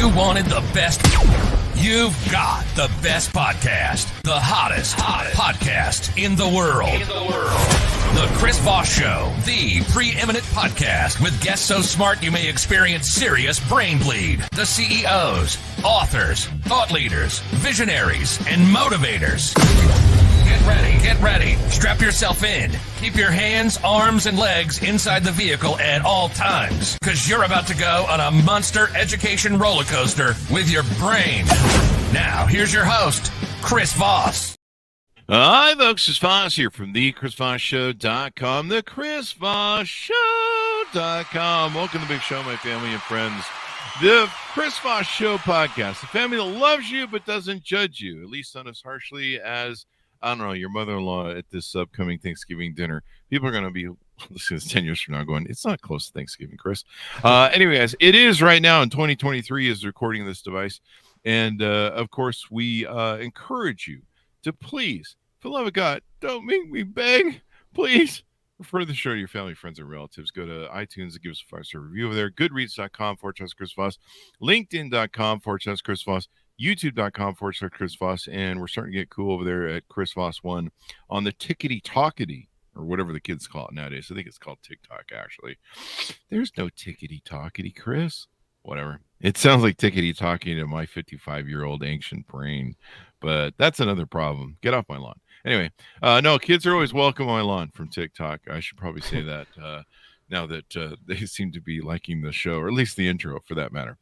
You wanted the best. You've got the best podcast. The hottest podcast in the world. The Chris Voss Show, the preeminent podcast with guests so smart you may experience serious brain bleed. The CEOs, authors, thought leaders, visionaries, and motivators. Get ready. Strap yourself in. Keep your hands, arms, and legs inside the vehicle at all times, because you're about to go on a monster education roller coaster with your brain. Now, here's your host, Chris Voss. Hi, folks. It's Voss here from thechrisvossshow.com, thechrisvossshow.com. Welcome to the big show, my family and friends. The Chris Voss Show podcast, the family that loves you but doesn't judge you, at least not as harshly as, I don't know, your mother-in-law at this upcoming Thanksgiving dinner. People are going to be listening to this 10 years from now going, it's not close to Thanksgiving, Chris. Anyway, guys, it is right now in 2023 is recording this device. And, of course, we encourage you to please, for the love of God, don't make me beg. Please refer to the show to your family, friends, and relatives. Go to iTunes and give us a 5-star review over there. Goodreads.com/Chris Voss. LinkedIn.com/Chris Voss. YouTube.com/Chris Voss. And we're starting to get cool over there at Chris Voss 1 on the Tickety-Talkety, or whatever the kids call it nowadays. I think it's called TikTok, actually. There's no Tickety-Talkety, Chris. Whatever. It sounds like tickety-talking to my 55-year-old ancient brain, but that's another problem. Get off my lawn. Anyway, no, kids are always welcome on my lawn from TikTok. I should probably say that now that they seem to be liking the show, or at least the intro for that matter.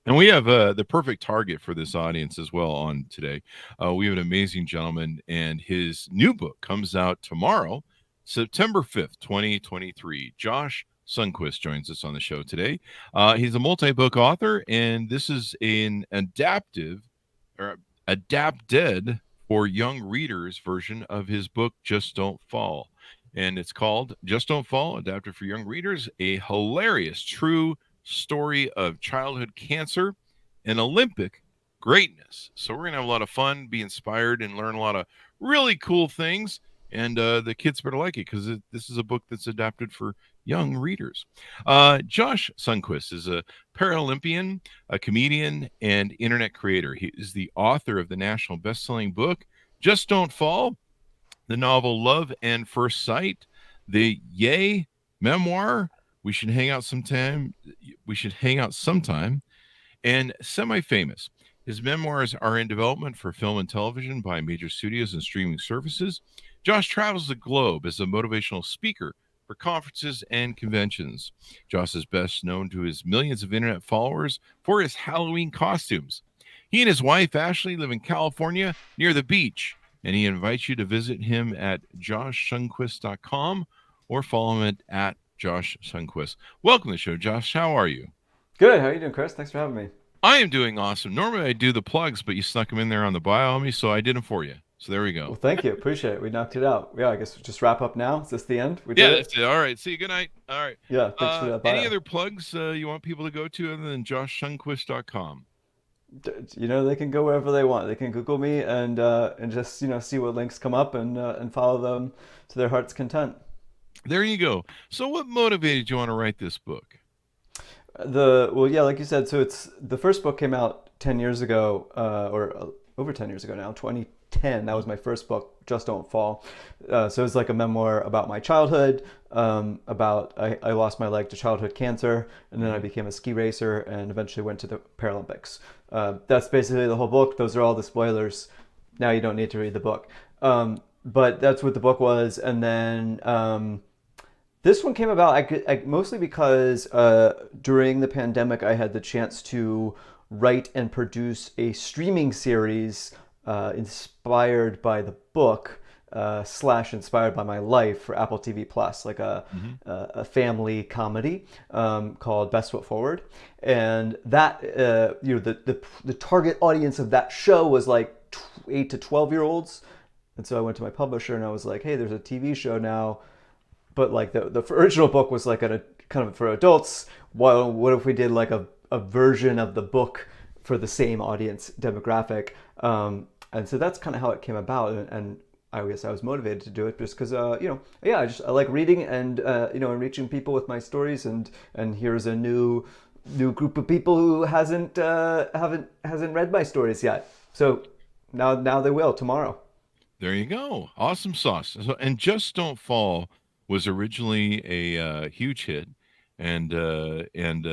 And we have the perfect target for this audience as well on today. We have an amazing gentleman, and his new book comes out tomorrow, September 5th, 2023. Josh Sundquist joins us on the show today. He's a multi-book author, and this is an adapted for young readers version of his book, Just Don't Fall. And it's called Just Don't Fall, adapted for young readers, a hilarious true story of childhood cancer and Olympic greatness. So we're going to have a lot of fun, be inspired, and learn a lot of really cool things. And the kids better like it, because this is a book that's adapted for young readers. Josh Sundquist is a Paralympian, a comedian, and internet creator. He is the author of the national best-selling book, Just Don't Fall, the novel Love and First Sight, the Yay memoir, We Should Hang Out Sometime, and Semi-Famous. His memoirs are in development for film and television by major studios and streaming services. Josh travels the globe as a motivational speaker for conferences and conventions. Josh is best known to his millions of internet followers for his Halloween costumes. He and his wife, Ashley, live in California near the beach, and he invites you to visit him at joshsundquist.com or follow him at Josh Sundquist. Welcome to the show, Josh. How are you? Good. How are you doing, Chris? Thanks for having me. I am doing awesome. Normally I do the plugs, but you snuck them in there on the bio on me, so I did them for you. So there we go. Well, thank you. Appreciate it. We knocked it out. Yeah, I guess we'll just wrap up now. Is this the end? That's it. All right. See you. Good night. All right. Yeah, thanks for that bio. Any other plugs you want people to go to other than joshsundquist.com? They can go wherever they want. They can Google me and just see what links come up and follow them to their heart's content. There you go. So what motivated you want to write this book? Like you said, so it's the first book came out 10 years ago, or over 10 years ago now, 2010. That was my first book, Just Don't Fall. So it was like a memoir about my childhood, about I lost my leg to childhood cancer, and then I became a ski racer and eventually went to the Paralympics. That's basically the whole book. Those are all the spoilers. Now you don't need to read the book. But that's what the book was. And then this one came about mostly because during the pandemic, I had the chance to write and produce a streaming series inspired by the book / inspired by my life for Apple TV Plus, like a family comedy called Best Foot Forward. And that, the target audience of that show was like 8 to 12-year-olds. And so I went to my publisher and I was like, hey, there's a TV show now. But like the original book was like a kind of for adults. What if we did like a version of the book for the same audience demographic? And so that's kind of how it came about. And I guess I was motivated to do it just because, I like reading and, and reaching people with my stories. And here's a new new group of people who hasn't read my stories yet. So now they will tomorrow. There you go. Awesome sauce. So, and Just Don't Fall was originally a huge hit and a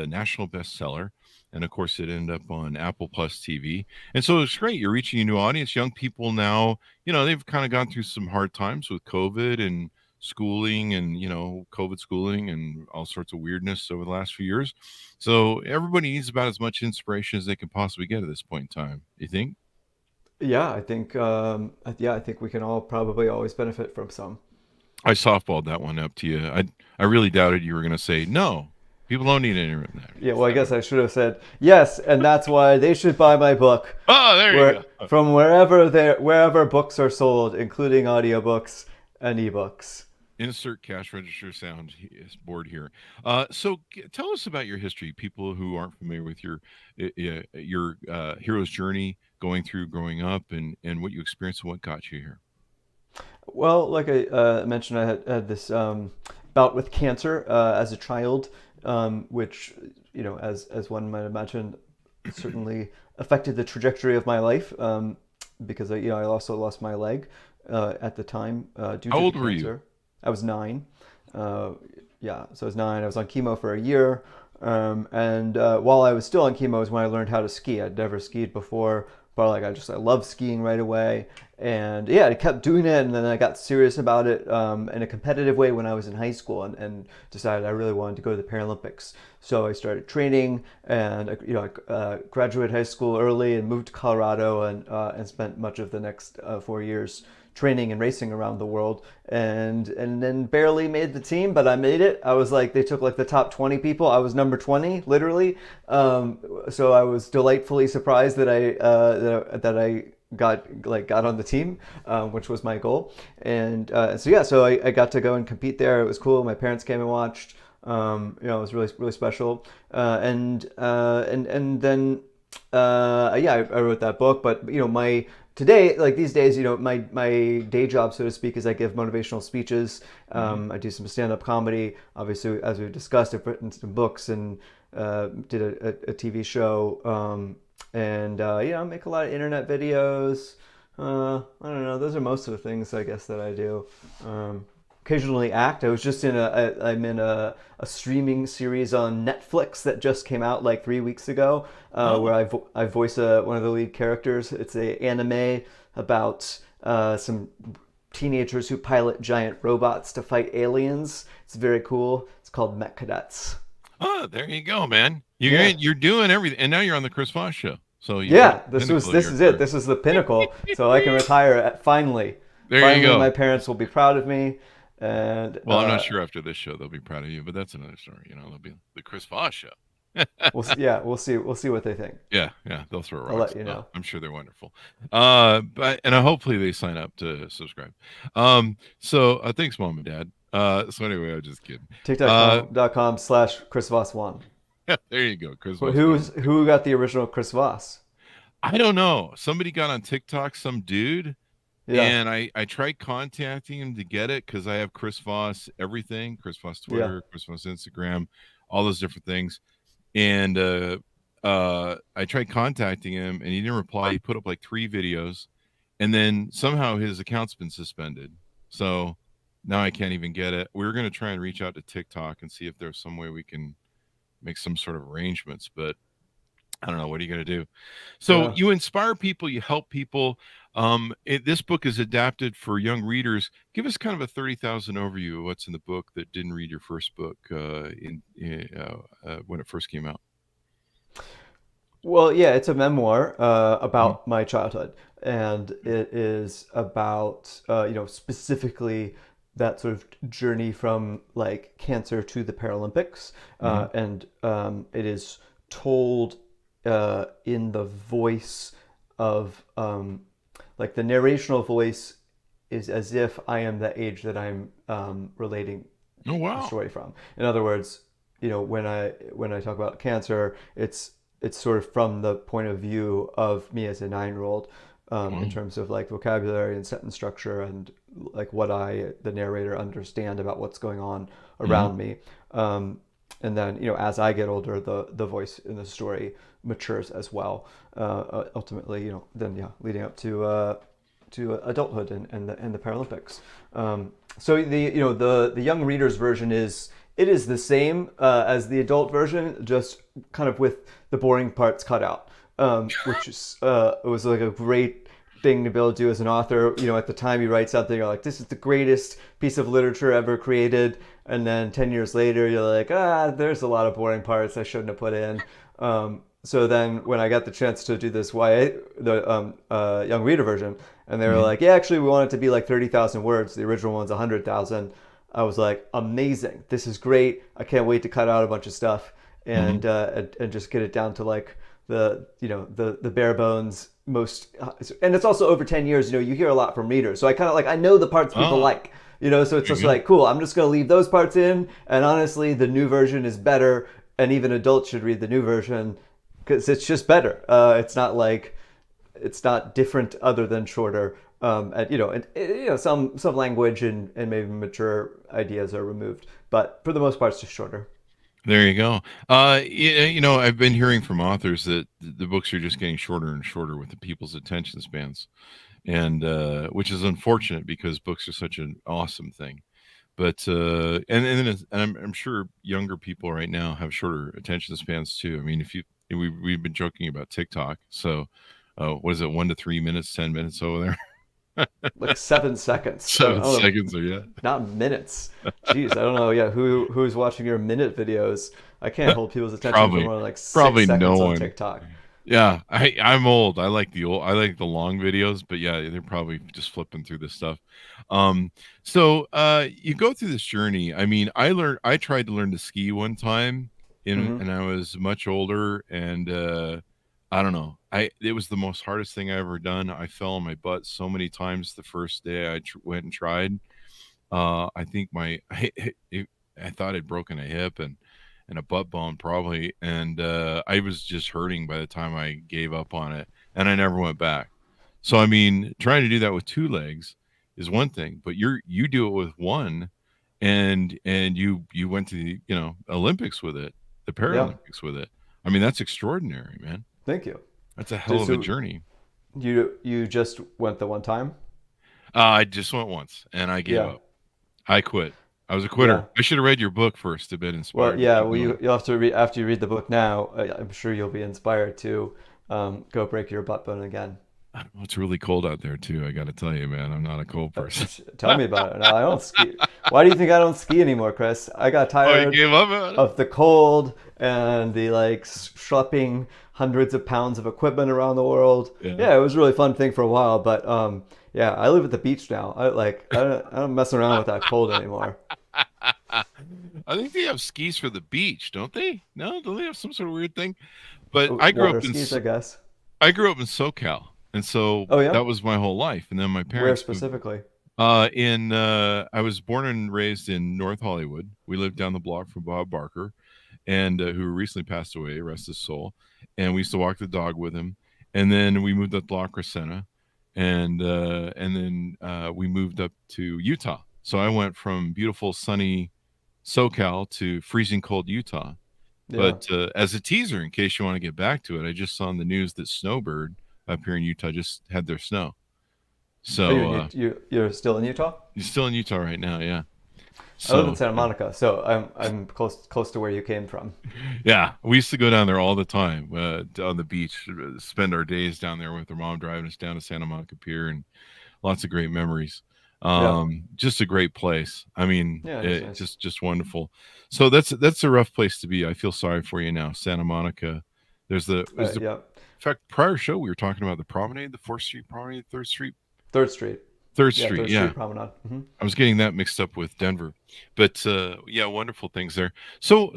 national bestseller. And of course, it ended up on Apple Plus TV. And so it's great. You're reaching a new audience. Young people now, they've kind of gone through some hard times with COVID and schooling and, COVID schooling and all sorts of weirdness over the last few years. So everybody needs about as much inspiration as they can possibly get at this point in time. You think? Yeah, I think I think we can all probably always benefit from some. I softballed that one up to you. I really doubted you were going to say no. People don't need any of that. Yeah, well, I guess I should have said yes, and that's why they should buy my book. Oh, there you go. From wherever books are sold, including audiobooks and ebooks. Insert cash register sound board here. So tell us about your history. People who aren't familiar with your hero's journey, going through growing up, and what you experienced and what got you here. Well, like I mentioned, I had this bout with cancer as a child, which, as one might imagine, certainly affected the trajectory of my life, because I also lost my leg at the time due to How old cancer. were you? I was 9. So I was 9. I was on chemo for a year. And while I was still on chemo is when I learned how to ski. I'd never skied before, but I loved skiing right away. And yeah, I kept doing it. And then I got serious about it in a competitive way when I was in high school and decided I really wanted to go to the Paralympics. So I started training and, I graduated high school early and moved to Colorado and spent much of the next 4 years training and racing around the world, and then barely made the team, but I made it. I was they took the top 20 people. I was number 20, literally. So I was delightfully surprised that I got on the team, which was my goal. And so I got to go and compete there. It was cool. My parents came and watched. It was really, really special. And then I wrote that book, but today, these days, my day job, so to speak, is I give motivational speeches. I do some stand-up comedy. Obviously, as we've discussed, I've written some books and did a TV show. I make a lot of internet videos. I don't know. Those are most of the things, I guess, that I do. Occasionally act. I was just I'm in a streaming series on Netflix that just came out 3 weeks ago, where I voice one of the lead characters. It's an anime about some teenagers who pilot giant robots to fight aliens. It's very cool. It's called Mech Cadets. Oh, there you go, man. You're doing everything, and now you're on the Chris Voss Show. So this is it. This is the pinnacle. So I can retire finally. There you go. My parents will be proud of me. And well, I'm not sure after this show they'll be proud of you, but that's another story. They'll be the Chris Voss Show. We'll see what they think. Yeah, they'll throw rocks. I'll let you know. I'm sure they're wonderful. But hopefully they sign up to subscribe. So thanks, Mom and Dad. So anyway, I'm just kidding. TikTok.com/Chris Voss 1. Yeah, there you go, Chris Voss. Who got the original Chris Voss? I don't know. Somebody got on TikTok, some dude. Yeah. And I tried contacting him to get it because I have Chris Voss everything, Chris Voss Twitter, Chris Voss Instagram, all those different things. And I tried contacting him and he didn't reply. He put up 3 videos and then somehow his account's been suspended. So now I can't even get it. We were going to try and reach out to TikTok and see if there's some way we can make some sort of arrangements, but I don't know. What are you going to do? So you inspire people, you help people. This book is adapted for young readers. Give us kind of a 30,000 overview of what's in the book that didn't read your first book when it first came out. Well, yeah, it's a memoir about my childhood, and it is about specifically that sort of journey from cancer to the Paralympics, and it is told in the voice of the narrational voice is as if I am the age that I'm relating the story from. In other words, when I talk about cancer, it's sort of from the point of view of me as a 9-year-old, in terms of vocabulary and sentence structure and what I, the narrator, understand about what's going on around me. And then, as I get older, the voice in the story matures as well. Ultimately, then leading up to adulthood and the Paralympics. So the young readers version is the same as the adult version, just kind of with the boring parts cut out, which is it was like a great thing to be able to do as an author. At the time you write something, you're like, this is the greatest piece of literature ever created, and then 10 years later you're like, there's a lot of boring parts I shouldn't have put in. So then when I got the chance to do this young reader version, and they were like, yeah, actually we want it to be like 30,000 words. The original one's 100,000. I was like, amazing. This is great. I can't wait to cut out a bunch of stuff and just get it down to like the bare bones most. And it's also over 10 years, you hear a lot from readers. So I kind of like, I know the parts people like, so it's just like, cool, I'm just going to leave those parts in. And honestly, the new version is better. And even adults should read the new version because it's just better. It's not different other than shorter. Some language and maybe mature ideas are removed, but for the most part, it's just shorter. There you go. I've been hearing from authors that the books are just getting shorter and shorter with the people's attention spans, and which is unfortunate because books are such an awesome thing. But I'm sure younger people right now have shorter attention spans too. I mean, we've been joking about TikTok, so what is it, 1 to 3 minutes, 10 minutes over there? Like 7 seconds. 7 seconds, or yeah. Not minutes. Jeez, I don't know. Yeah, who's watching your minute videos? I can't hold people's attention for more than like 6 seconds no on one. TikTok. Yeah, I'm old. I like the long videos, but yeah, they're probably just flipping through this stuff. So you go through this journey. I mean, I tried to learn to ski one time, and I was much older, and I don't know. It was the most hardest thing I ever done. I fell on my butt so many times the first day I went and tried. I think I thought I'd broken a hip and a butt bone probably, and I was just hurting by the time I gave up on it, and I never went back. So I mean, trying to do that with 2 legs is one thing, but you do it with one, and you went to the Olympics with it, the Paralympics with it. I mean, that's extraordinary, man. Thank you. That's a hell of a journey. You just went the one time? I just went once, and I gave up. I quit. I was a quitter. Yeah. I should have read your book first to be inspired. Well, you'll have to read after you read the book now. I'm sure you'll be inspired to go break your butt bone again. It's really cold out there too. I got to tell you, man, I'm not a cold person. Tell me about it. No, I don't ski. Why do you think I don't ski anymore, Chris? I got tired of the cold and the schlepping hundreds of pounds of equipment around the world. Yeah, it was a really fun thing for a while, but I live at the beach now. I don't mess around with that cold anymore. I think they have skis for the beach, don't they? No, don't they have some sort of weird thing? But I grew up in skis, I guess. I grew up in SoCal. And so that was my whole life. And then my parents. Where specifically? I was born and raised in North Hollywood. We lived down the block from Bob Barker, and who recently passed away, rest his soul. And we used to walk the dog with him. And then we moved up to La Crescenta, and then we moved up to Utah. So I went from beautiful sunny SoCal to freezing cold Utah. Yeah. But as a teaser, in case you want to get back to it, I just saw on the news that Snowbird up here in Utah just had their snow. So you're still in Utah? You're still in Utah right now, yeah. So, I live in Santa Monica, so I'm close to where you came from. Yeah, we used to go down there all the time on the beach, spend our days down there with our mom driving us down to Santa Monica Pier, and lots of great memories. Just a great place. I mean, nice. just wonderful. So that's a rough place to be. I feel sorry for you now, Santa Monica. There's the in fact, prior show we were talking about the promenade, the 4th Street promenade, 3rd Street. 3rd Street. 3rd Street, yeah. Street promenade. Mm-hmm. I was getting that mixed up with Denver, but wonderful things there. So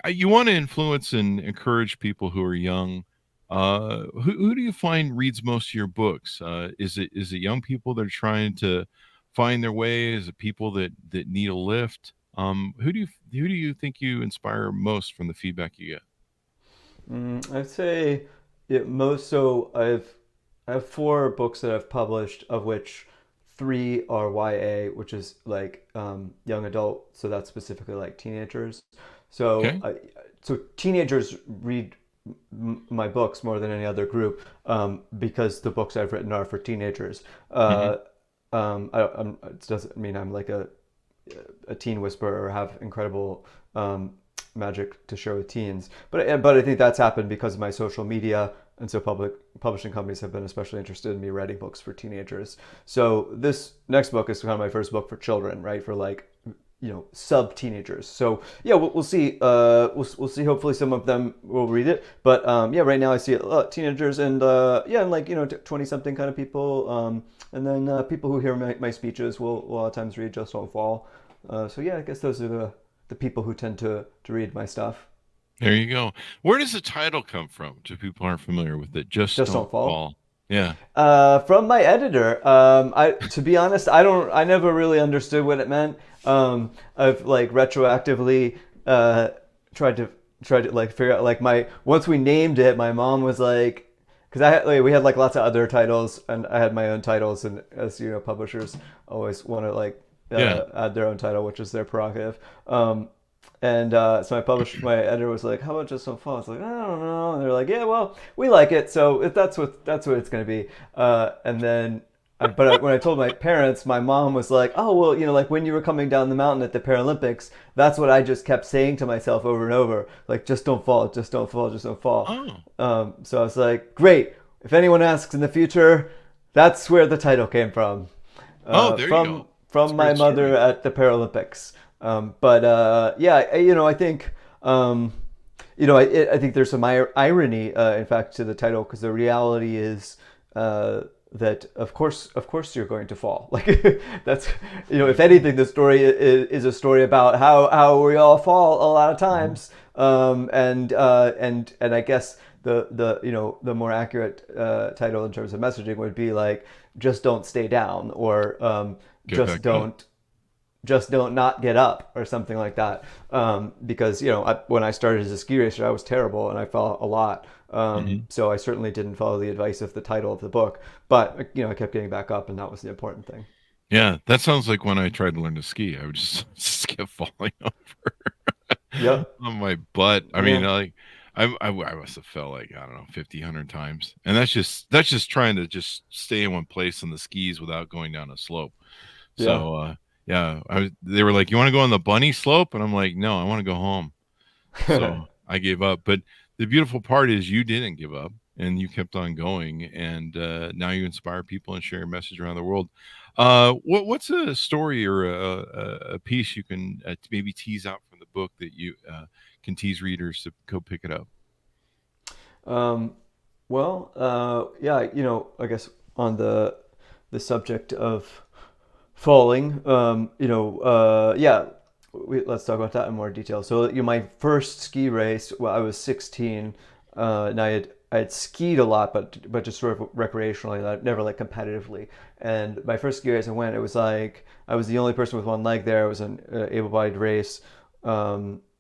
you want to influence and encourage people who are young. Who do you find reads most of your books? Is it young people that are trying to find their way? Is it people that need a lift? Who do you think you inspire most from the feedback you get? I'd say most. So I have 4 books that I've published, of which 3 are YA, which is like young adult. So that's specifically like teenagers. So Okay. so teenagers read my books more than any other group, because the books I've written are for teenagers. Mhm. It doesn't mean I'm like a teen whisperer or have incredible magic to share with teens. But I think that's happened because of my social media, and so publishing companies have been especially interested in me writing books for teenagers. So this next book is kind of my first book for children, right? For like, sub teenagers. So yeah, we'll see. We'll see. Hopefully, some of them will read it. But yeah, right now I see teenagers and and like 20 something kind of people. And then people who hear my speeches will a lot of times read Just Don't Fall. So yeah, I guess those are the people who tend to read my stuff. There you go. Where does the title come from? To people who aren't familiar with it, Just Just Don't Don't Fall. Fall. Yeah. From my editor. To be honest, I never really understood what it meant. I've like retroactively tried to like figure out like once we named it, my mom was like, because we had like lots of other titles and I had my own titles, and as you know, publishers always want to like Yeah. add their own title, which is their prerogative. And so my editor was like, "How about Just Don't Fall?" I was like, "I don't know." And they're like, "Yeah, well, we like it, so if that's what it's going to be." And then, when I told my parents, my mom was like, "Oh, well, like when you were coming down the mountain at the Paralympics, that's what I just kept saying to myself over and over, like, just don't fall, just don't fall, just don't fall." Oh. So I was like, "Great. If anyone asks in the future, that's where the title came from." Oh, there you from go. from That's a my great mother story. at the Paralympics. But yeah, I think I think there's some irony, in fact, to the title, because the reality is that of course you're going to fall. Like that's if anything, the story is a story about how we all fall a lot of Mhm. times. And I guess the more accurate title in terms of messaging would be like, just don't stay down, or Get just back up. don't not get up, or something like that. Because when I started as a ski racer, I was terrible and I fell a lot. Mhm. So I certainly didn't follow the advice of the title of the book, but I kept getting back up, and that was the important thing. Yeah, that sounds like when I tried to learn to ski. I would just just kept falling over Yep. on my butt. I mean, Yeah. like, I must have fell like, I don't know, 50, 100 times, and that's just trying to just stay in one place on the skis without going down a slope. Yeah. So, yeah, they were like, "You want to go on the bunny slope?" And I'm like, "No, I want to go home." So I gave up. But the beautiful part is you didn't give up and you kept on going. And now you inspire people and share your message around the world. What's a story or a piece you can maybe tease out from the book that you can tease readers to go pick it up? Um, well, yeah, I guess on the subject of falling, yeah, let's talk about that in more detail. So, my first ski race, well, I was 16, and I had skied a lot, but just sort of recreationally, never like competitively. And my first ski race I went, it was like I was the only person with one leg there. It was an able-bodied race.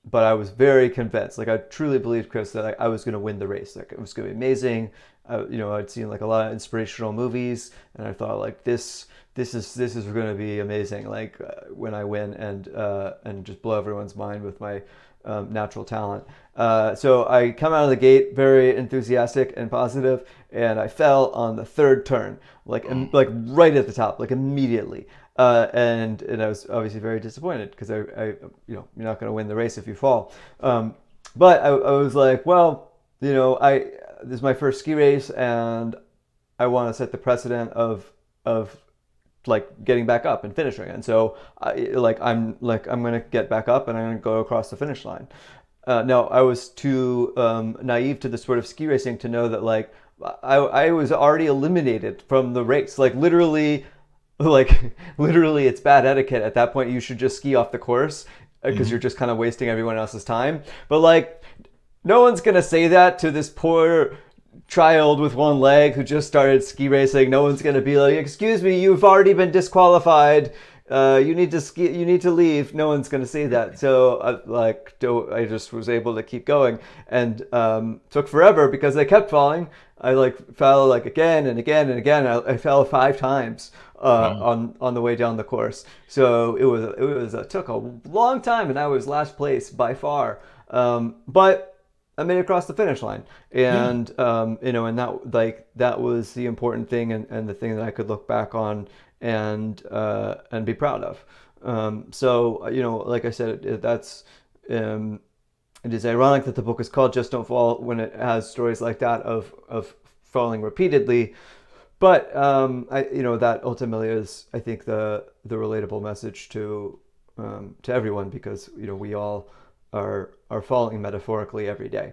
But I was very convinced, like I truly believed, Chris, that I was going to win the race. Like it was going to be amazing. I'd seen like a lot of inspirational movies, and I thought like this is going to be amazing. Like when I win, and just blow everyone's mind with my natural talent. So I come out of the gate very enthusiastic and positive, and I fell on the third turn, like Oh, like right at the top, like immediately. And I was obviously very disappointed, because you're not going to win the race if you fall. But I was like, well, this is my first ski race, and I want to set the precedent of like getting back up and finishing. And so I'm going to get back up, and I'm going to go across the finish line. No, I was too naive to the sport of ski racing to know that like I was already eliminated from the race. Like literally it's bad etiquette at that point. You should just ski off the course, because mhm. you're just kind of wasting everyone else's time. But like, no one's gonna say that to this poor child with one leg who just started ski racing. No one's gonna be like, "Excuse me, you've already been disqualified. You need to ski. You need to leave." No one's gonna say that. So I just was able to keep going, and took forever because I kept falling. I like fell like again and again and again. I fell 5 times Wow. on the way down the course. So it took a long time, and I was last place by far. But I made it across the finish line, and and that was the important thing, and the thing that I could look back on and be proud of. So like I said, it is ironic that the book is called Just Don't Fall when it has stories like that of falling repeatedly. But that ultimately is, I think, the relatable message to everyone, because we all are falling metaphorically every day.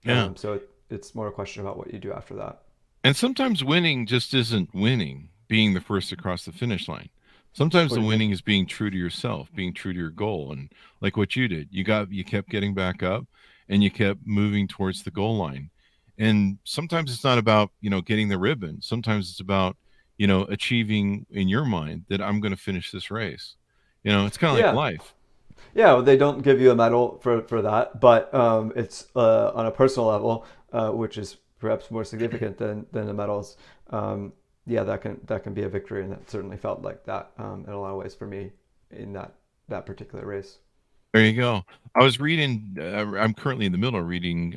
Yeah. So it's more a question about what you do after that. And sometimes winning just isn't winning, being the first across the finish line. Sometimes the winning is being true to yourself, being true to your goal. And like what you did, you kept getting back up and you kept moving towards the goal line. And sometimes it's not about, getting the ribbon. Sometimes it's about, achieving in your mind that I'm going to finish this race. It's kind of like life. Yeah, well, they don't give you a medal for that, but it's on a personal level, which is perhaps more significant than the medals. That can be a victory, and that certainly felt like that in a lot of ways for me in that particular race. There you go. I was reading. I'm currently in the middle of reading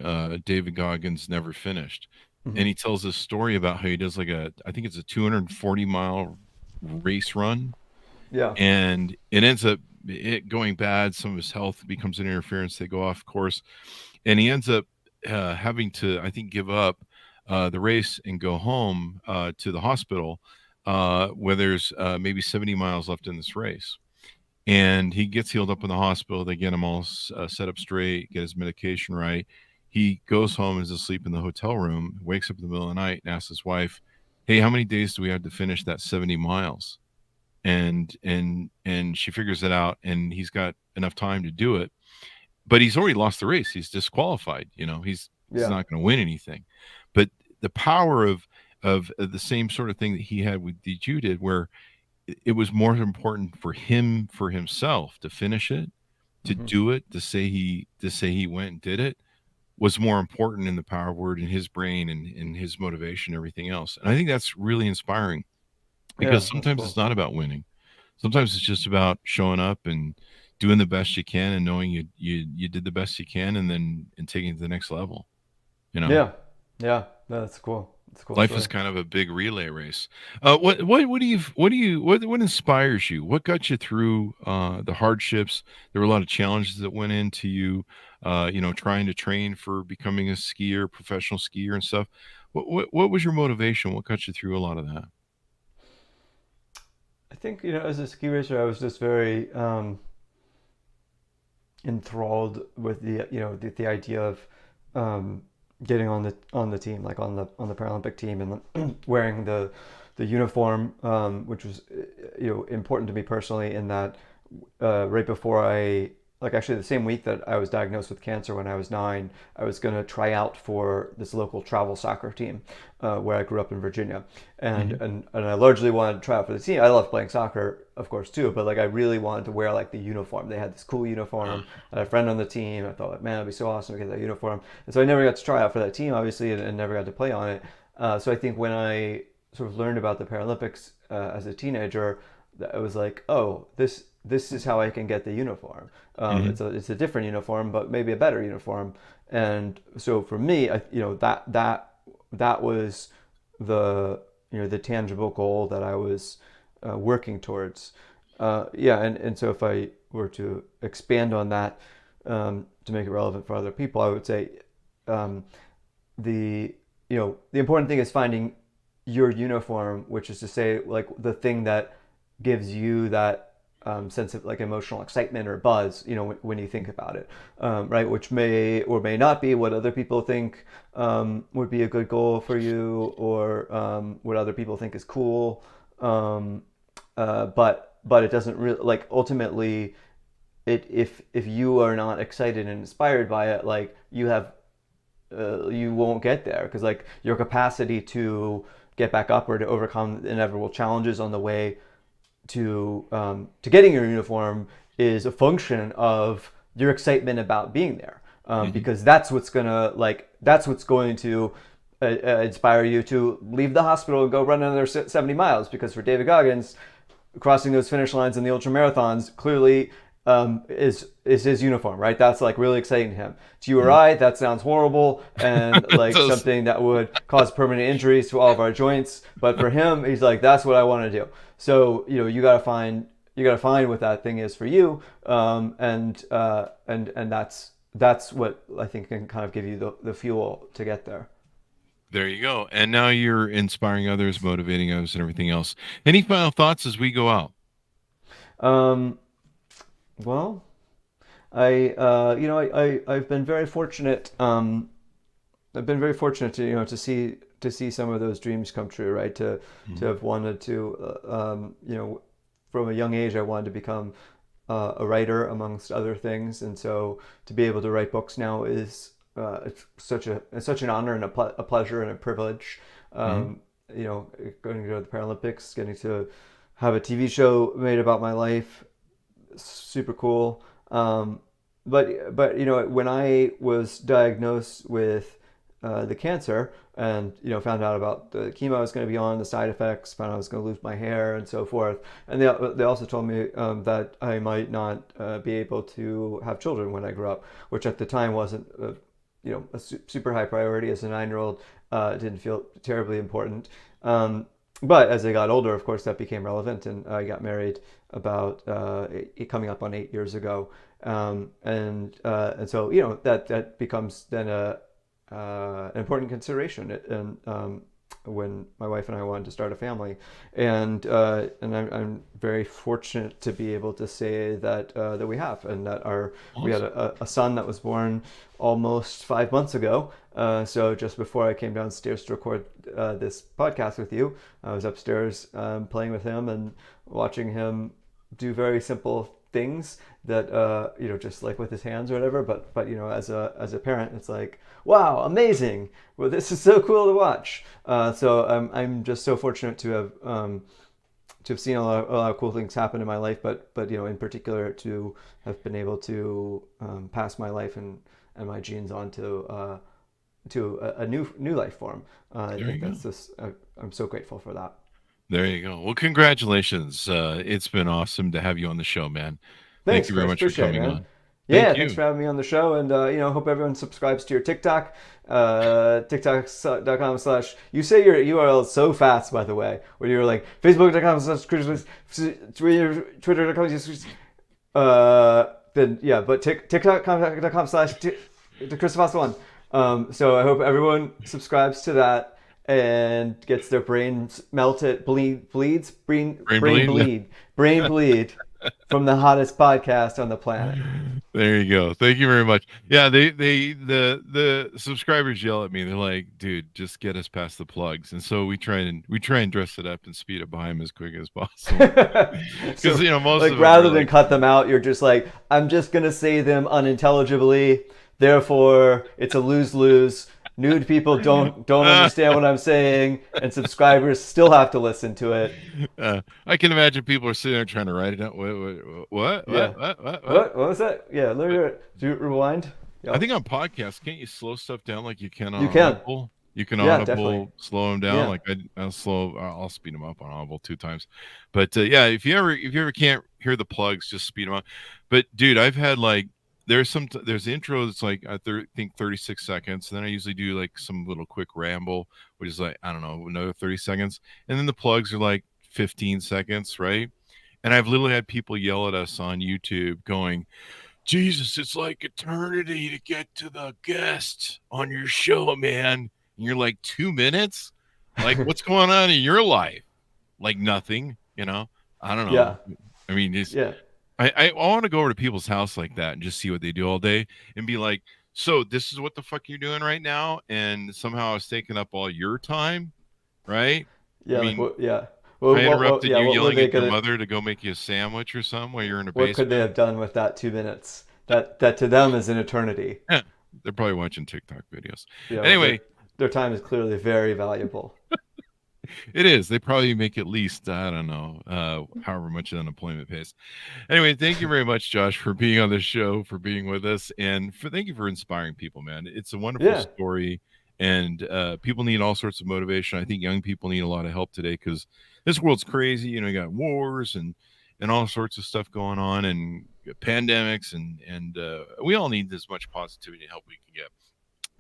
David Goggins' Never Finished, and he tells this story about how he does I think it's a 240-mile race run. Yeah, and it ends up going bad. Some of his health becomes an interference. They go off course, and he ends up having to, I think, give up the race and go home to the hospital where there's maybe 70 miles left in this race. And he gets healed up in the hospital. They get him all set up straight, get his medication right. He goes home, is asleep in the hotel room, wakes up in the middle of the night and asks his wife, "Hey, how many days do we have to finish that 70 miles?" And she figures it out, and he's got enough time to do it, but he's already lost the race. He's disqualified. He's not going to win anything. But the power of the same sort of thing that he had with you did, where it was more important for himself to finish it, to do it, to say he went and did it, was more important in the power word in his brain and in his motivation, and everything else. And I think that's really inspiring. Because sometimes it's not about winning. Sometimes it's just about showing up and doing the best you can, and knowing you did the best you can, and taking it to the next level. Yeah, that's cool. It's cool. Life is kind of a big relay race. What inspires you? What got you through the hardships? There were a lot of challenges that went into you, trying to train for becoming a skier, professional skier, and stuff. What was your motivation? What got you through a lot of that? I think, as a ski racer, I was just very enthralled with the idea of getting on the team, like on the Paralympic team, and wearing the uniform, which was important to me personally. In that, right before actually the same week that I was diagnosed with cancer when I was 9, I was going to try out for this local travel soccer team where I grew up in Virginia. And I largely wanted to try out for the team. I love playing soccer, of course, too, but I really wanted to wear the uniform. They had this cool uniform. I had a friend on the team. I thought, man, it'd be so awesome to get that uniform. And so I never got to try out for that team, obviously, and never got to play on it. So I think when I sort of learned about the Paralympics as a teenager, I was like, oh, this is how I can get the uniform. It's a different uniform, but maybe a better uniform. And so for me, that was the tangible goal that I was working towards. And so if I were to expand on that to make it relevant for other people, I would say the important thing is finding your uniform, which is to say, the thing that gives you that sense of emotional excitement or buzz, when you think about it, right? Which may or may not be what other people think would be a good goal for you, or what other people think is cool. But it doesn't really, ultimately, if you are not excited and inspired by it, you won't get there, because your capacity to get back up or to overcome inevitable challenges on the way to getting your uniform is a function of your excitement about being there, because that's what's going to inspire you to leave the hospital and go run another 70 miles. Because for David Goggins, crossing those finish lines in the ultra marathons, clearly is his uniform, right? That's like really exciting to him. To you or I, that sounds horrible and like something that would cause permanent injuries to all of our joints. But for him, he's like, that's what I want to do. So you gotta find what that thing is for you, and that's what I think can kind of give you the fuel to get there. There you go. And now you're inspiring others, motivating others, and everything else. Any final thoughts as we go out? Well, I've been very fortunate. I've been very fortunate to see some of those dreams come true, right? To have wanted to, from a young age, I wanted to become a writer amongst other things, and so to be able to write books now is it's such an honor and a pleasure and a privilege. Going to go to the Paralympics, getting to have a TV show made about my life, super cool. But when I was diagnosed with the cancer and found out about the chemo I was going to be on, the side effects, found out I was going to lose my hair and so forth, and they also told me that I might not be able to have children when I grow up, which at the time wasn't a super high priority as a 9-year-old. It didn't feel terribly important. But as I got older, of course, that became relevant, and I got married about coming up on 8 years ago, and so that becomes then an important consideration, and when my wife and I wanted to start a family, and I'm very fortunate to be able to say that we have, and that we had a son that was born almost 5 months ago. So just before I came downstairs to record this podcast with you, I was upstairs playing with him and watching him do very simple things that just like with his hands or whatever. But as a parent, it's like, wow, amazing! Well, this is so cool to watch. So I'm just so fortunate to have seen a lot of cool things happen in my life. But in particular to have been able to pass my life and my genes on to a new life form. I think that's just I'm so grateful for that. There you go. Well, congratulations. It's been awesome to have you on the show, man. Thanks, Thank you very much for coming on. Yeah, thanks for having me on the show, and hope everyone subscribes to your TikTok, tiktok.com/ you say your URL so fast, by the way, where you're like facebook.com/twitter.com, then yeah, but tiktok.com/chrisvoss1. So I hope everyone subscribes to that and gets their brains melted, brain bleed from the hottest podcast on the planet. There you go. Thank you very much. Yeah, the subscribers yell at me. They're like, "Dude, just get us past the plugs." And so we try and dress it up and speed it behind them as quick as possible. Because most like of rather than cut them out, you're just like, I'm just gonna say them unintelligibly. Therefore, it's a lose-lose. Nude people don't understand what I'm saying, and subscribers still have to listen to it. I can imagine people are sitting there trying to write it down. What? Yeah. What was that? Yeah, look at it. Do you rewind? Yep. I think on podcasts, can't you slow stuff down like you can on Audible? You can Audible slow them down. Yeah. Like I'll speed them up on Audible 2 times. But if you ever can't hear the plugs, just speed them up. But dude, I've had like. There's the intro that's like I think 36 seconds. And then I usually do like some little quick ramble, which is like, I don't know, another 30 seconds. And then the plugs are like 15 seconds, right? And I've literally had people yell at us on YouTube going, Jesus, it's like eternity to get to the guest on your show, man. And you're like 2 minutes? Like, what's going on in your life? Like nothing, I don't know. Yeah. I mean, I want to go over to people's house like that and just see what they do all day and be like, so this is what the fuck you're doing right now, and somehow it's taking up all your time, right? Yeah, I interrupted you yelling at your mother to go make you a sandwich or something while you're in a basement. What could they have done with that 2 minutes? That to them is an eternity. Yeah, they're probably watching TikTok videos. Yeah, anyway, their time is clearly very valuable. It is. They probably make at least, I don't know, however much unemployment pays. Anyway, thank you very much, Josh, for being on this show, for being with us, and thank you for inspiring people, man. It's a wonderful story, and people need all sorts of motivation. I think young people need a lot of help today because this world's crazy. You got wars and and all sorts of stuff going on, and pandemics, and we all need as much positivity and help we can get.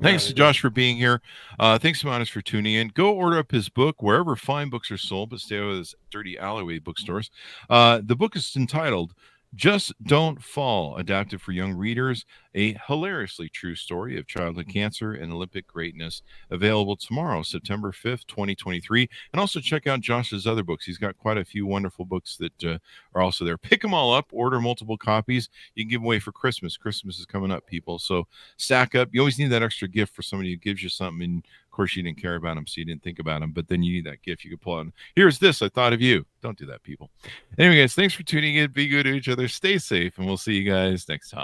Thanks to Josh for being here. Thanks to Modest for tuning in. Go order up his book wherever fine books are sold, but stay out of his dirty alleyway bookstores. The book is entitled Just Don't Fall, adapted for young readers, a hilariously true story of childhood cancer and Olympic greatness, available tomorrow, September 5th, 2023. And also check out Josh's other books. He's got quite a few wonderful books that are also there. Pick them all up, order multiple copies. You can give away for Christmas. Christmas is coming up, people. So stack up. You always need that extra gift for somebody who gives you something. And of course, you didn't care about them, so you didn't think about them. But then you need that gift you can pull out. Here's this. I thought of you. Don't do that, people. Anyway, guys, thanks for tuning in. Be good to each other. Stay safe, and we'll see you guys next time.